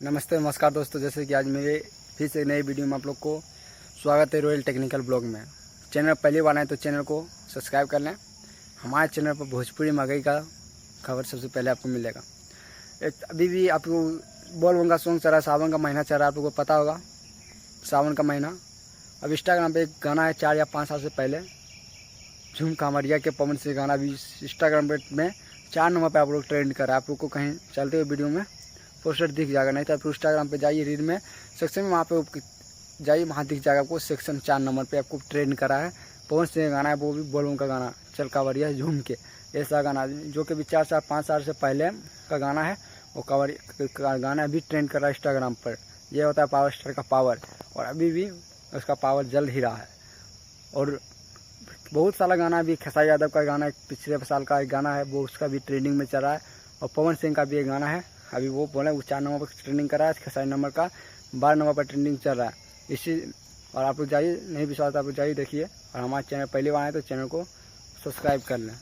नमस्ते नमस्कार दोस्तों, जैसे कि आज मेरे फिर से नई वीडियो में आप लोग को स्वागत है रॉयल टेक्निकल ब्लॉग में। चैनल पहली बार आए तो चैनल को सब्सक्राइब कर लें। हमारे चैनल पर भोजपुरी मकई का खबर सबसे पहले आपको मिलेगा। अभी भी आपको बोल का सॉन्ग चल रहा है, सावन का महीना चल रहा है, आप लोगों को पता होगा सावन का महीना। अब इंस्टाग्राम पे एक गाना है 4 या 5 साल से पहले, झूम कांवरिया के पवन से गाना भी इंस्टाग्राम पे में 4 नंबर पर आप लोग ट्रेंड कर रहा है। आप लोग को कहीं चलते हुए वीडियो में पोस्टर दिख जाएगा, नहीं तो आप इंस्टाग्राम पे जाइए, रील में सेक्शन में वहाँ पे जाइए, वहाँ दिख जाएगा आपको सेक्शन 4 नंबर पे आपको ट्रेंड करा है। पवन सिंह गाना है, वो भी बोलूँ का गाना, चल कांवरिया झूम के, ऐसा गाना जो कि 4 साल 5 साल से पहले का गाना है। वो कांवरिया गाना अभी ट्रेंड कर रहा है इंस्टाग्राम पर। यह होता है पावर स्टार का पावर, और अभी भी उसका पावर जल ही रहा है। और बहुत सारा गाना भी, खेसारी यादव का गाना पिछले साल का एक गाना है, वो उसका भी ट्रेंडिंग में चल रहा है। और पवन सिंह का भी एक गाना है, अभी वो बोले वो 4 नंबर पर ट्रेंडिंग कर रहा है, खेसारी नंबर का 12 नंबर पर ट्रेंडिंग चल रहा है इसी। और आप लोग जाइए, नहीं विश्वास आप लोग जाइए देखिए। और हमारे चैनल पहली बार आए तो चैनल को सब्सक्राइब कर लें।